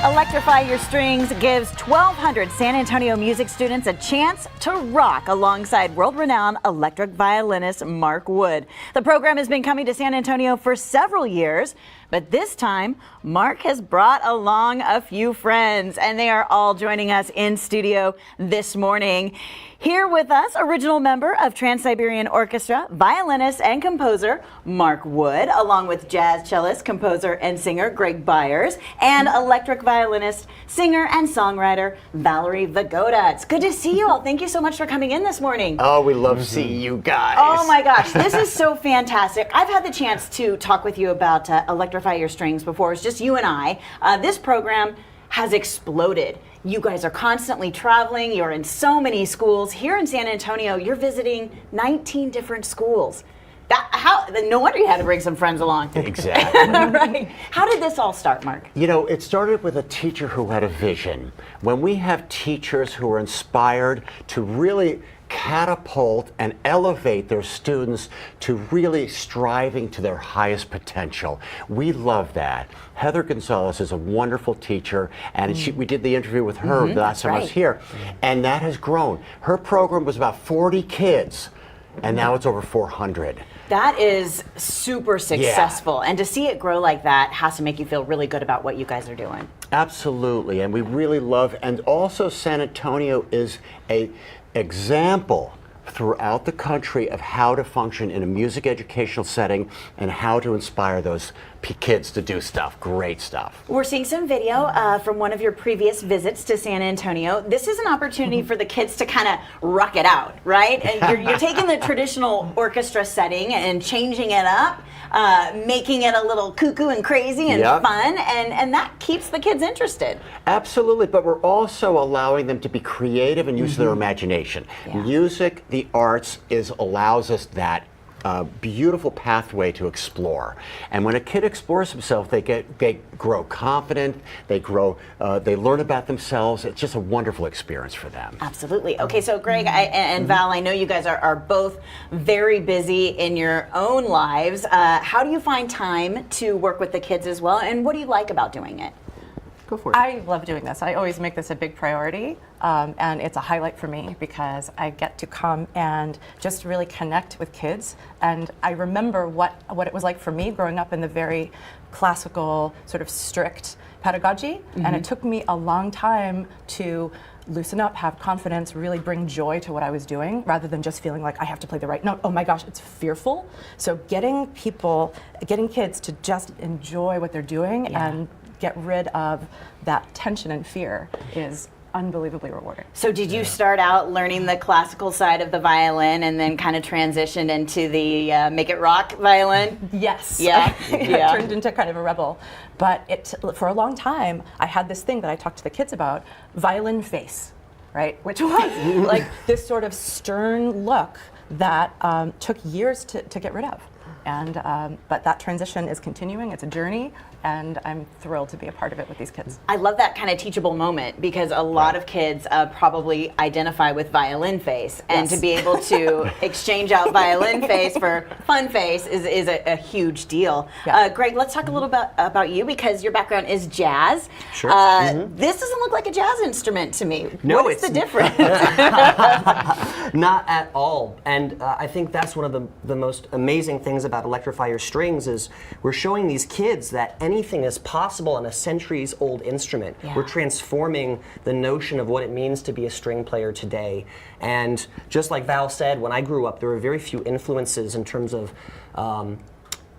Electrify Your Strings gives 1,200 San Antonio music students a chance to rock alongside world-renowned electric violinist Mark Wood. The program has been coming to San Antonio for several years, but this time, Mark has brought along a few friends, and they are all joining us in studio this morning. Here with us, original member of Trans-Siberian Orchestra, violinist and composer Mark Wood, along with jazz cellist, composer, and singer Greg Byers, and electric violinist, singer, and songwriter Val Vigoda. It's good to see you all. Thank you so much for coming in this morning. Oh, we love seeing you guys. Oh my gosh, this is so fantastic. I've had the chance to talk with you about Electrify Your Strings before. It's just you and I. This program has exploded. You guys are constantly traveling. You're in so many schools. Here in San Antonio, you're visiting 19 different schools. No wonder you had to bring some friends along. Exactly. Right. How did this all start, Mark? You know, it started with a teacher who had a vision. When we have teachers who are inspired to really catapult and elevate their students to really striving to their highest potential. We love that. Heather Gonzalez is a wonderful teacher, and we did the interview with her the last time I was here, and that has grown. Her program was about 40 kids, and now it's over 400. That is super successful, and to see it grow like that has to make you feel really good about what you guys are doing. Absolutely, and we really love, and also San Antonio is a example throughout the country of how to function in a music educational setting and how to inspire those kids to do stuff, great stuff. We're seeing some video from one of your previous visits to San Antonio. This is an opportunity for the kids to kind of rock it out, right? And you're taking the traditional orchestra setting and changing it up, making it a little cuckoo and crazy and fun, and that keeps the kids interested. Absolutely, but we're also allowing them to be creative and use their imagination. Music, the arts, allows us that beautiful pathway to explore. And when a kid explores himself, they grow confident, they learn about themselves. It's just a wonderful experience for them. Absolutely. Okay, so Greg and Val, I know you guys are both very busy in your own lives. How do you find time to work with the kids as well, and what do you like about doing it? Go for it. I love doing this. I always make this a big priority, and it's a highlight for me because I get to come and just really connect with kids. And I remember what it was like for me growing up in the very classical, sort of strict pedagogy, and it took me a long time to loosen up, have confidence, really bring joy to what I was doing, rather than just feeling like I have to play the right note. Oh my gosh, it's fearful. So getting kids to just enjoy what they're doing and get rid of that tension and fear is unbelievably rewarding. So did you start out learning the classical side of the violin and then kind of transitioned into the make it rock violin? Yes. Yeah. I turned into kind of a rebel. But for a long time, I had this thing that I talked to the kids about, violin face, right? Which was like this sort of stern look that took years to get rid of. And but that transition is continuing. It's a journey, and I'm thrilled to be a part of it with these kids. I love that kind of teachable moment because a lot of kids probably identify with violin face, and to be able to exchange out violin face for fun face is a huge deal. Greg, let's talk a little bit about you because your background is jazz. Sure. This doesn't look like a jazz instrument to me. No, what is the difference? Not at all. And I think that's one of the most amazing things about Electrify Your Strings is we're showing these kids that anything is possible on a centuries-old instrument. We're transforming the notion of what it means to be a string player today. And just like Val said, when I grew up, there were very few influences in terms of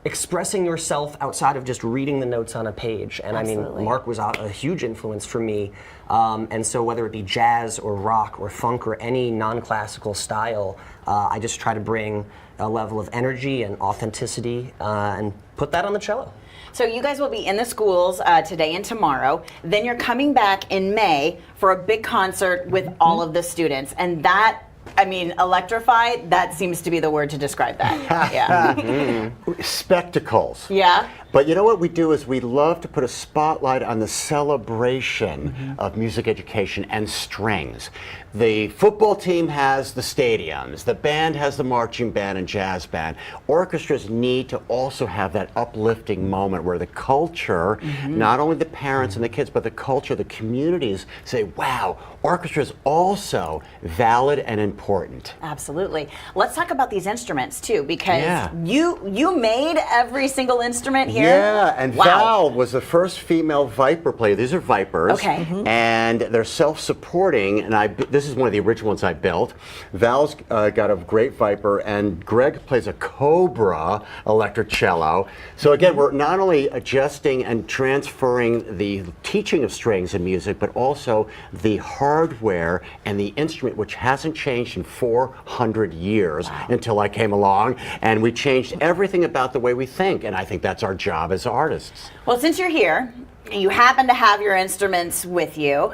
expressing yourself outside of just reading the notes on a page. And I mean, Mark was a huge influence for me. And so whether it be jazz or rock or funk or any non-classical style, I just try to bring a level of energy and authenticity and put that on the cello. So you guys will be in the schools today and tomorrow. Then you're coming back in May for a big concert with all of the students. And that, I mean, electrified, that seems to be the word to describe that. Spectacles. Yeah. But you know what we do is we love to put a spotlight on the celebration of music education and strings. The football team has the stadiums, the band has the marching band and jazz band. Orchestras need to also have that uplifting moment where the culture, not only the parents and the kids, but the culture, the communities say, wow, orchestra is also valid and important. Absolutely. Let's talk about these instruments too, because Yeah. you made every single instrument here. Yeah, and wow. Val was the first female Viper player. These are Vipers. Okay. And they're self-supporting, and this is one of the original ones I built. Val's got a great Viper, and Greg plays a Cobra electric cello. So again, we're not only adjusting and transferring the teaching of strings and music, but also the hardware and the instrument, which hasn't changed in 400 years until I came along, and we changed everything about the way we think, and I think that's our job as artists. Well, since you're here, you happen to have your instruments with you.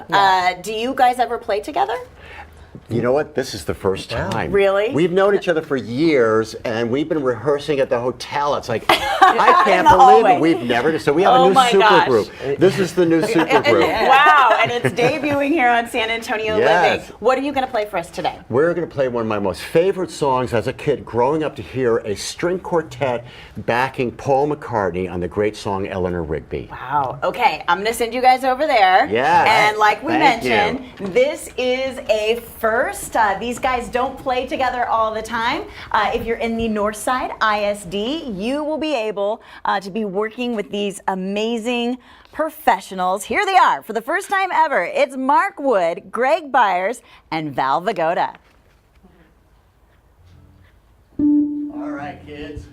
Do you guys ever play together? You know what? This is the first time. Really? We've known each other for years, and we've been rehearsing at the hotel. It's like, I can't the believe hallway. it. We've never, so we have Oh a new my gosh. supergroup. This is the new supergroup. Wow, and it's debuting here on San Antonio Yes. Living. What are you going to play for us today? We're going to play one of my most favorite songs as a kid, growing up to hear a string quartet backing Paul McCartney on the great song Eleanor Rigby. Wow. Okay, I'm going to send you guys over there. Yes. And like we Thank mentioned, this is a first. These guys don't play together all the time. If you're in the Northside ISD, you will be able to be working with these amazing professionals. Here they are for the first time ever. It's Mark Wood, Greg Byers, and Val Vigoda. All right, kids.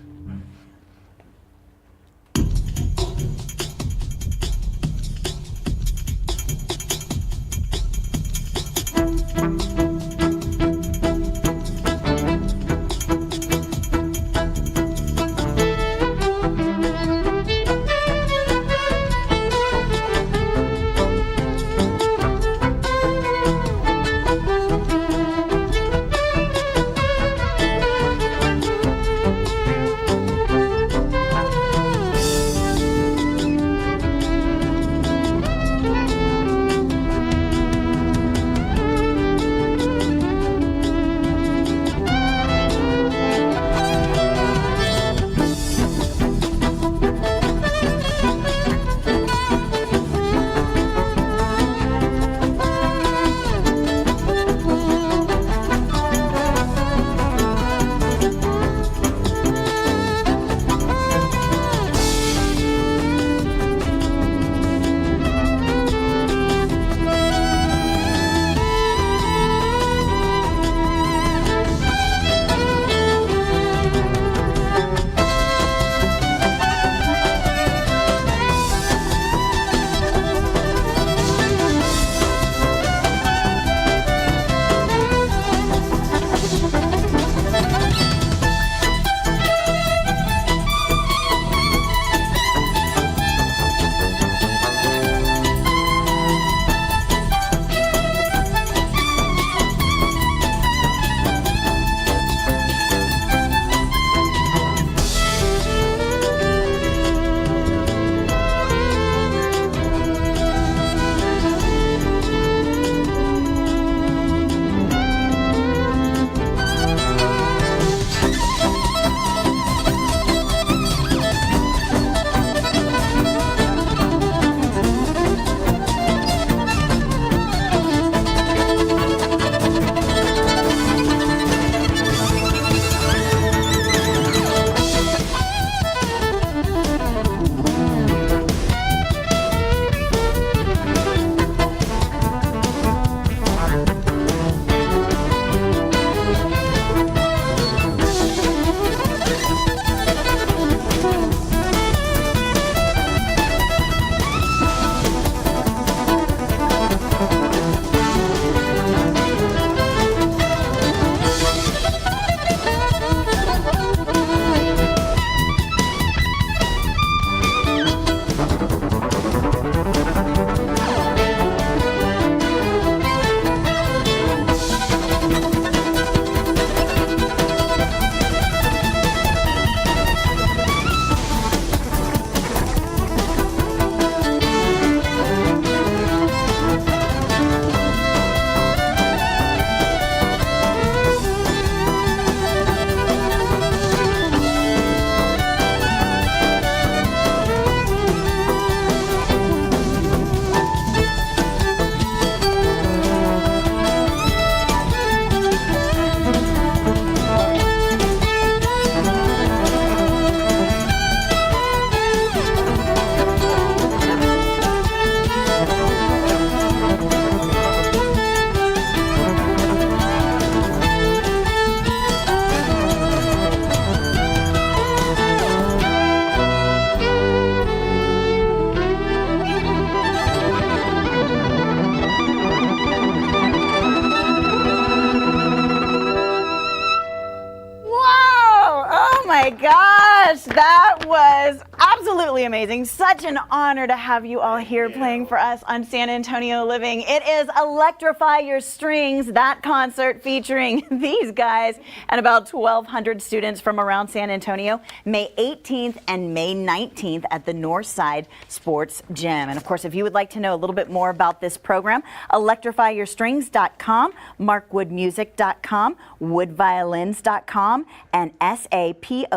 my gosh, that was absolutely amazing. Such an honor to have you all here playing for us on San Antonio Living. It is Electrify Your Strings, that concert featuring these guys and about 1,200 students from around San Antonio, May 18th and May 19th at the Northside Sports Gym. And of course, if you would like to know a little bit more about this program, electrifyyourstrings.com, markwoodmusic.com, woodviolins.com, and sapowr.org.